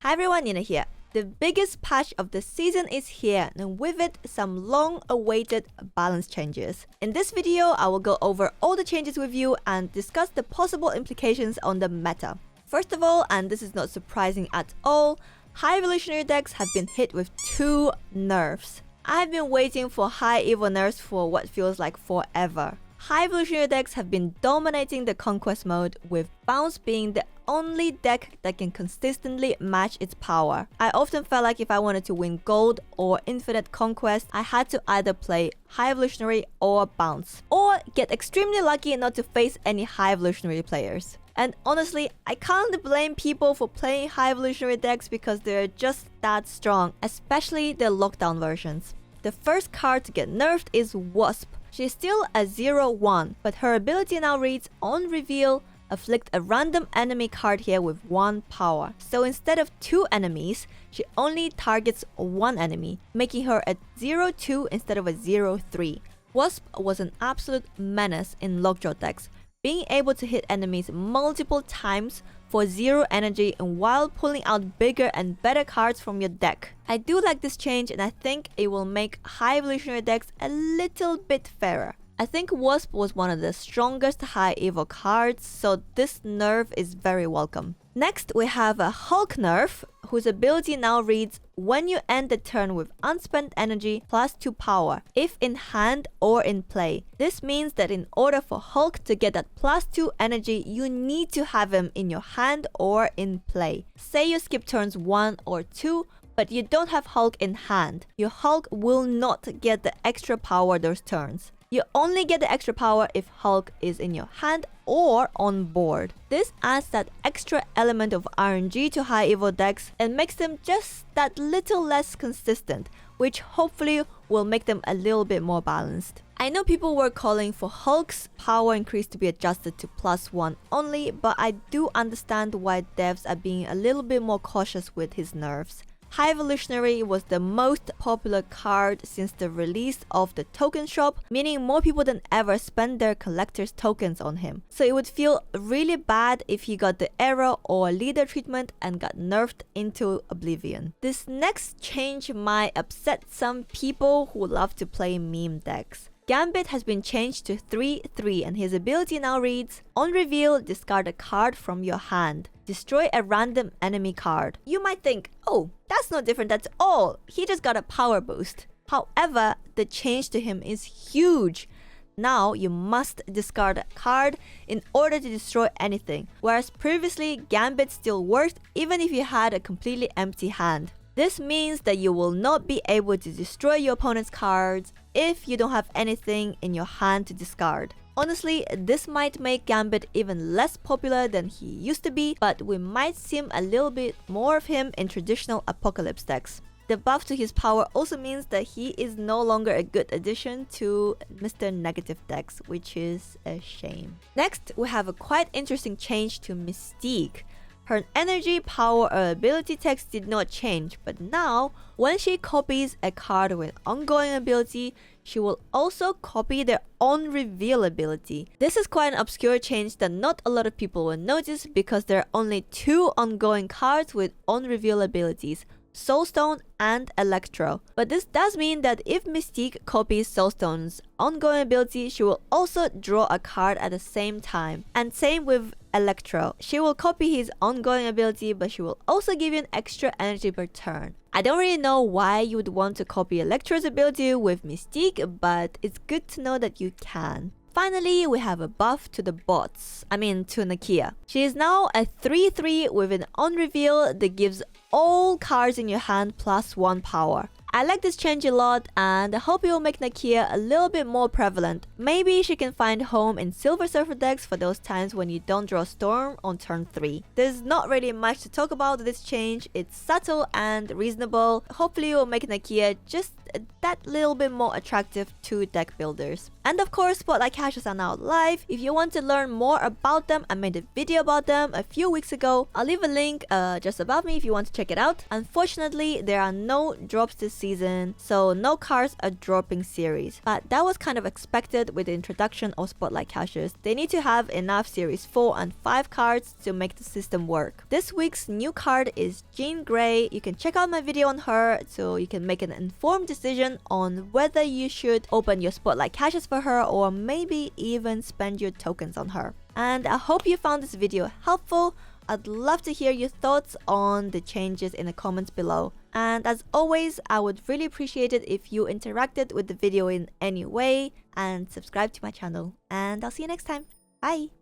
Hi everyone, Nina here. The biggest patch of the season is here, and with it, some long-awaited balance changes. In this video, I will go over all the changes with you and discuss the possible implications on the meta. First of all, and this is not surprising at all, high evolutionary decks have been hit with 2 nerfs. I've been waiting for high evo nerfs for what feels like forever. High evolutionary decks have been dominating the conquest mode, with bounce being the only deck that can consistently match its power. I often felt like if I wanted to win gold or infinite conquest, I had to either play high evolutionary or bounce, or get extremely lucky not to face any high evolutionary players. And honestly, I can't blame people for playing high evolutionary decks because they're just that strong, especially the lockdown versions. The first card to get nerfed is Wasp. She's still a 0-1, but her ability now reads, on reveal, afflict a random enemy card here with 1 power. So instead of 2 enemies, she only targets 1 enemy, making her a 0-2 instead of a 0-3. Wasp was an absolute menace in lockjaw decks, being able to hit enemies multiple times for 0 energy and while pulling out bigger and better cards from your deck. I do like this change, and I think it will make high evolutionary decks a little bit fairer. I think Wasp was one of the strongest high evo cards, so this nerf is very welcome. Next, we have a Hulk nerf, whose ability now reads, when you end the turn with unspent energy plus 2 power, if in hand or in play. This means that in order for Hulk to get that plus 2 energy, you need to have him in your hand or in play. Say you skip turns 1 or 2, but you don't have Hulk in hand. Your Hulk will not get the extra power those turns. You only get the extra power if Hulk is in your hand or on board. This adds that extra element of RNG to high evo decks and makes them just that little less consistent, which hopefully will make them a little bit more balanced. I know people were calling for Hulk's power increase to be adjusted to +1 only, but I do understand why devs are being a little bit more cautious with his nerfs. High Evolutionary was the most popular card since the release of the token shop, meaning more people than ever spend their collector's tokens on him. So it would feel really bad if he got the era or leader treatment and got nerfed into oblivion. This next change might upset some people who love to play meme decks. Gambit has been changed to 3-3, and his ability now reads, on reveal, discard a card from your hand. Destroy a random enemy card. You might think, oh, that's no different at all. He just got a power boost. However, the change to him is huge. Now you must discard a card in order to destroy anything, whereas previously Gambit still worked even if you had a completely empty hand. This means that you will not be able to destroy your opponent's cards if you don't have anything in your hand to discard. Honestly, this might make Gambit even less popular than he used to be, but we might see a little bit more of him in traditional Apocalypse decks. The buff to his power also means that he is no longer a good addition to Mr. Negative decks, which is a shame. Next, we have a quite interesting change to Mystique. Her energy, power, or ability text did not change, but now, when she copies a card with ongoing ability, she will also copy their on reveal ability. This is quite an obscure change that not a lot of people will notice because there are only 2 ongoing cards with on reveal abilities, Soulstone and Electro. But this does mean that if Mystique copies Soulstone's ongoing ability, she will also draw a card at the same time. And same with Electro. She will copy his ongoing ability, but she will also give you an extra energy per turn. I don't really know why you would want to copy Electro's ability with Mystique, but it's good to know that you can. Finally, we have a buff to the bots. to Nakia. She is now a 3-3 with an on reveal that gives all cards in your hand +1 power. I like this change a lot, and I hope it will make Nakia a little bit more prevalent. Maybe she can find home in Silver Surfer decks for those times when you don't draw Storm on turn 3. There's not really much to talk about this change. It's subtle and reasonable. Hopefully it will make Nakia just that little bit more attractive to deck builders. And of course, Spotlight caches are now live. If you want to learn more about them, I made a video about them a few weeks ago. I'll leave a link just above me if you want to check it out. Unfortunately, there are no drops this season, so no cards are dropping series. But that was kind of expected with the introduction of Spotlight caches. They need to have enough series 4 and 5 cards to make the system work. This week's new card is Jean Grey. You can check out my video on her so you can make an informed decision on whether you should open your Spotlight caches for her or maybe even spend your tokens on her. And I hope you found this video helpful. I'd love to hear your thoughts on the changes in the comments below. And as always, I would really appreciate it if you interacted with the video in any way and subscribe to my channel. And I'll see you next time. Bye!